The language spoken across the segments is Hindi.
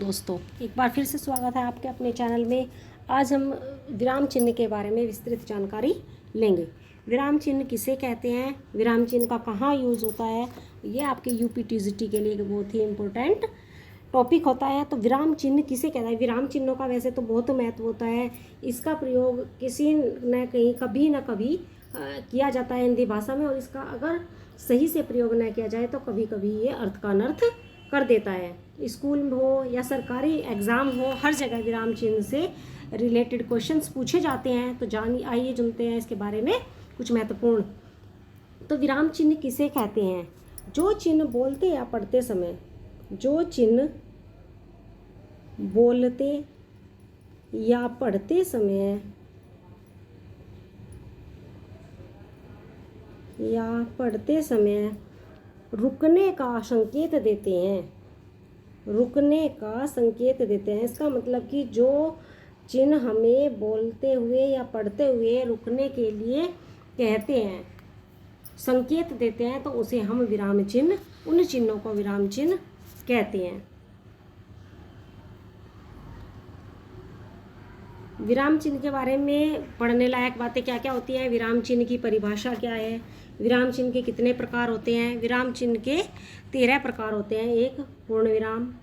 दोस्तों, एक बार फिर से स्वागत है आपके अपने चैनल में। आज हम विराम चिन्ह के बारे में विस्तृत जानकारी लेंगे। विराम चिन्ह किसे कहते हैं, विराम चिन्ह का कहाँ यूज़ होता है, ये आपके यूपीटीजीटी के लिए एक बहुत ही इम्पोर्टेंट टॉपिक होता है। तो विराम चिन्ह किसे कहता है? विराम चिन्हों का वैसे तो बहुत महत्व होता है। इसका प्रयोग किसी न कहीं कभी ना कभी किया जाता है हिंदी भाषा में, और इसका अगर सही से प्रयोग न किया जाए तो कभी कभी ये अर्थ का अनर्थ कर देता है। स्कूल हो या सरकारी एग्ज़ाम हो, हर जगह विराम चिन्ह से रिलेटेड क्वेश्चंस पूछे जाते हैं। तो आइए जानते हैं इसके बारे में कुछ महत्वपूर्ण। तो विराम चिन्ह किसे कहते हैं? जो चिन्ह बोलते या पढ़ते समय, जो चिन्ह बोलते या पढ़ते समय रुकने का संकेत देते हैं, रुकने का संकेत देते हैं। इसका मतलब कि जो चिन्ह हमें बोलते हुए या पढ़ते हुए रुकने के लिए कहते हैं, संकेत देते हैं, तो उसे हम विराम चिन्ह, उन चिन्हों को विराम चिन्ह कहते हैं। विराम चिन्ह के बारे में पढ़ने लायक बातें क्या क्या होती हैं? विराम चिन्ह की परिभाषा क्या है? विराम चिन्ह के कितने प्रकार होते हैं? विराम चिन्ह के 13 प्रकार होते हैं। एक पूर्ण विराम,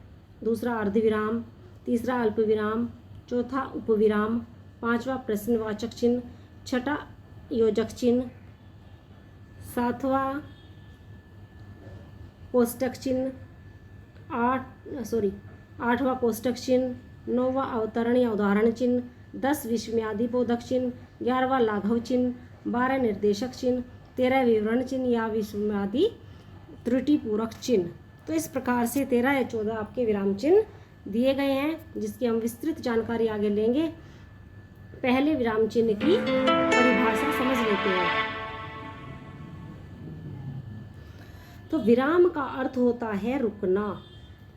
दूसरा अर्धविराम, तीसरा अल्प विराम, चौथा उपविराम, पांचवा प्रश्नवाचक चिन्ह, छठा योजक चिन्ह, सातवां कोष्टक चिन्ह, आठवां कोष्टक चिन्ह, नौवां अवतरण या उदाहरण चिन्ह, 10 विस्मयादि बोधक चिन्ह, 11वां लाघव चिन्ह, 12 निर्देशक चिन्ह, 13 विवरण चिन्ह या विस्मयादि त्रुटिपूरक चिन्ह। तो इस प्रकार से 13 या 14 आपके विराम चिन्ह दिए गए हैं, जिसकी हम विस्तृत जानकारी आगे लेंगे। पहले विराम चिन्ह की परिभाषा समझ लेते हैं। तो विराम का अर्थ होता है रुकना।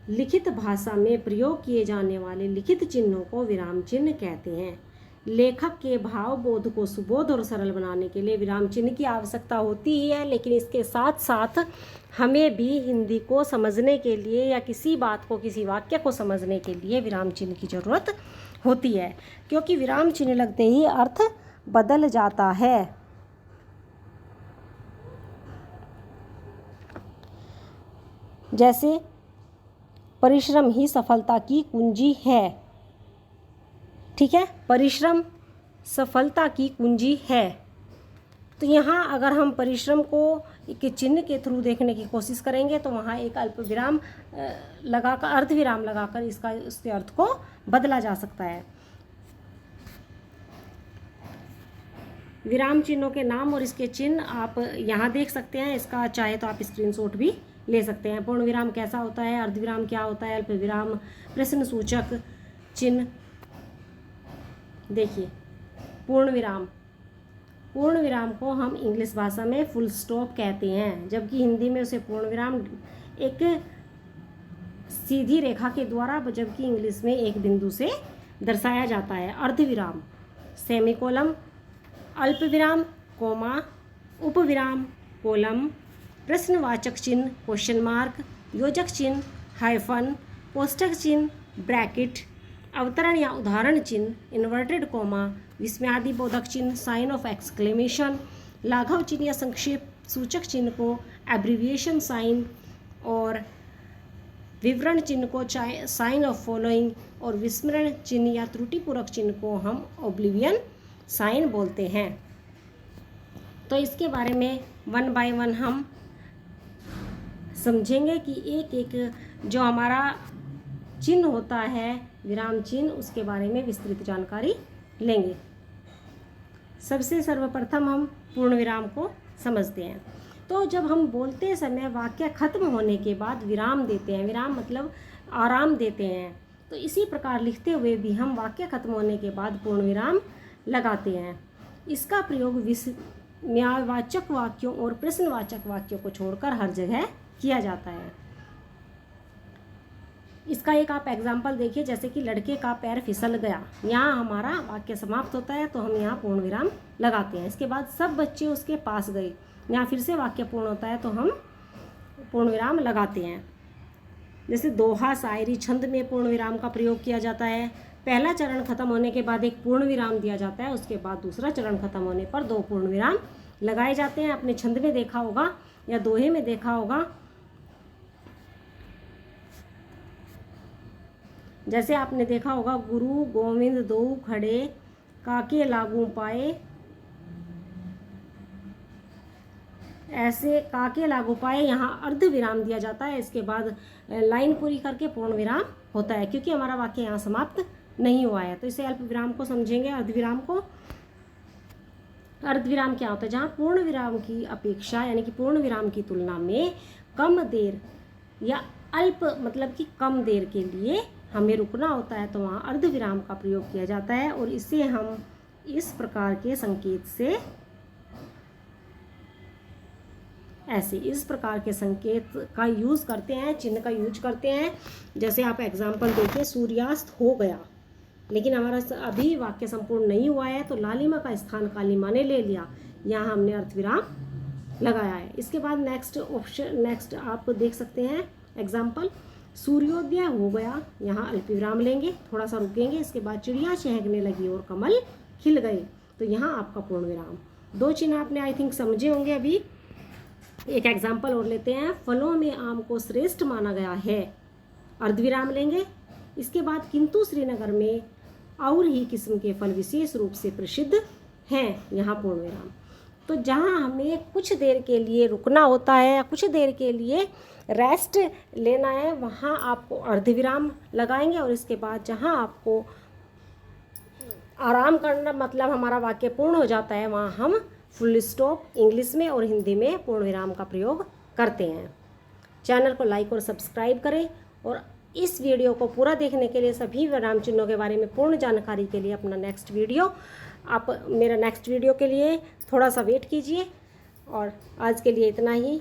लिखित भाषा में प्रयोग किए जाने वाले लिखित चिन्हों को विराम चिन्ह कहते हैं। लेखक के भाव बोध को सुबोध और सरल बनाने के लिए विराम चिन्ह की आवश्यकता होती ही है, लेकिन इसके साथ साथ हमें भी हिंदी को समझने के लिए या किसी बात को, किसी वाक्य को समझने के लिए विराम चिन्ह की ज़रूरत होती है, क्योंकि विराम चिन्ह लगते ही अर्थ बदल जाता है। जैसे परिश्रम ही सफलता की कुंजी है। ठीक है, परिश्रम सफलता की कुंजी है। तो यहाँ अगर हम परिश्रम को एक चिन्ह के थ्रू देखने की कोशिश करेंगे तो वहाँ एक अल्प विराम लगाकर, अर्धविराम लगाकर उसके अर्थ को बदला जा सकता है। विराम चिन्हों के नाम और इसके चिन्ह आप यहाँ देख सकते हैं। इसका चाहे तो आप स्क्रीनशॉट भी ले सकते हैं। पूर्ण विराम कैसा होता है, अर्धविराम क्या होता है, अल्प विराम, प्रश्न सूचक चिन्ह। देखिए, पूर्ण विराम, पूर्ण विराम को हम इंग्लिश भाषा में फुल स्टॉप कहते हैं, जबकि हिंदी में उसे पूर्ण विराम एक सीधी रेखा के द्वारा, जबकि इंग्लिश में एक बिंदु से दर्शाया जाता है। अर्धविराम सेमीकोलम, अल्प विराम कोमा, उपविराम कोलम, प्रश्नवाचक चिन्ह क्वेश्चन मार्क, योजक चिन्ह हाइफन, कोष्टक चिन्ह ब्रैकेट, अवतरण या उदाहरण चिन्ह इन्वर्टेड कोमा, विस्मयादि बोधक चिन्ह साइन ऑफ एक्सक्लेमेशन, लाघव चिन्ह या संक्षेप सूचक चिन्ह को एब्रीविएशन साइन, और विवरण चिन्ह को साइन ऑफ फॉलोइंग, और विस्मरण चिन्ह या त्रुटिपूरक चिन्ह को हम ओब्लिवियन साइन बोलते हैं। तो इसके बारे में 1 बाय 1 हम समझेंगे कि एक एक जो हमारा चिन्ह होता है, विराम चिन्ह, उसके बारे में विस्तृत जानकारी लेंगे। सबसे सर्वप्रथम हम पूर्ण विराम को समझते हैं। तो जब हम बोलते समय वाक्य खत्म होने के बाद विराम देते हैं, विराम मतलब आराम देते हैं, तो इसी प्रकार लिखते हुए भी हम वाक्य खत्म होने के बाद पूर्ण विराम लगाते हैं। इसका प्रयोग विस्मयवाचक वाक्यों और प्रश्नवाचक वाक्यों को छोड़कर हर जगह किया जाता है। इसका एक आप एग्जाम्पल देखिए, जैसे कि लड़के का पैर फिसल गया, यहाँ हमारा वाक्य समाप्त होता है, तो हम यहाँ पूर्ण विराम लगाते हैं। इसके बाद सब बच्चे उसके पास गए, यहाँ फिर से वाक्य पूर्ण होता है, तो हम पूर्ण विराम लगाते हैं। जैसे दोहा, शायरी, छंद में पूर्ण विराम का प्रयोग किया जाता है। पहला चरण खत्म होने के बाद एक पूर्ण विराम दिया जाता है, उसके बाद दूसरा चरण खत्म होने पर 2 पूर्ण विराम लगाए जाते हैं। आपने छंद में देखा होगा या दोहे में देखा होगा, जैसे आपने देखा होगा, गुरु गोविंद दो खड़े, काके लागू पाए, ऐसे काके लागू पाए, यहाँ अर्ध विराम दिया जाता है। इसके बाद लाइन पूरी करके पूर्ण विराम होता है, क्योंकि हमारा वाक्य यहाँ समाप्त नहीं हुआ है। तो इसे अल्प विराम को समझेंगे, अर्धविराम को। अर्धविराम क्या होता है? जहाँ पूर्ण विराम की अपेक्षा यानी कि पूर्ण विराम की तुलना में कम देर या अल्प मतलब कि कम देर के लिए हमें रुकना होता है, तो वहाँ अर्धविराम का प्रयोग किया जाता है। और इसे हम इस प्रकार के संकेत से इस प्रकार के संकेत का यूज़ करते हैं, चिन्ह का यूज करते हैं। जैसे आप एग्जाम्पल देखिए, सूर्यास्त हो गया, लेकिन हमारा अभी वाक्य संपूर्ण नहीं हुआ है, तो लालिमा का स्थान कालिमा ने ले लिया, यहाँ हमने अर्धविराम लगाया है। इसके बाद नेक्स्ट आप देख सकते हैं एग्जाम्पल, सूर्योदय हो गया, यहाँ अल्प विराम लेंगे, थोड़ा सा रुकेंगे। इसके बाद चिड़िया चहकने लगी और कमल खिल गए, तो यहाँ आपका पूर्ण विराम। 2 चिन्ह आपने आई थिंक समझे होंगे। अभी एक एग्जाम्पल और लेते हैं, फलों में आम को श्रेष्ठ माना गया है, अर्धविराम लेंगे। इसके बाद किंतु श्रीनगर में और ही किस्म के फल विशेष रूप से प्रसिद्ध हैं, यहाँ पूर्ण विराम। तो जहाँ हमें कुछ देर के लिए रुकना होता है या कुछ देर के लिए रेस्ट लेना है, वहाँ आपको अर्धविराम लगाएंगे। और इसके बाद जहाँ आपको आराम करना मतलब हमारा वाक्य पूर्ण हो जाता है, वहाँ हम फुल स्टॉप इंग्लिश में और हिंदी में पूर्ण विराम का प्रयोग करते हैं। चैनल को लाइक और सब्सक्राइब करें, और इस वीडियो को पूरा देखने के लिए, सभी विराम चिन्हों के बारे में पूर्ण जानकारी के लिए अपना मेरा नेक्स्ट वीडियो के लिए थोड़ा सा वेट कीजिए। और आज के लिए इतना ही।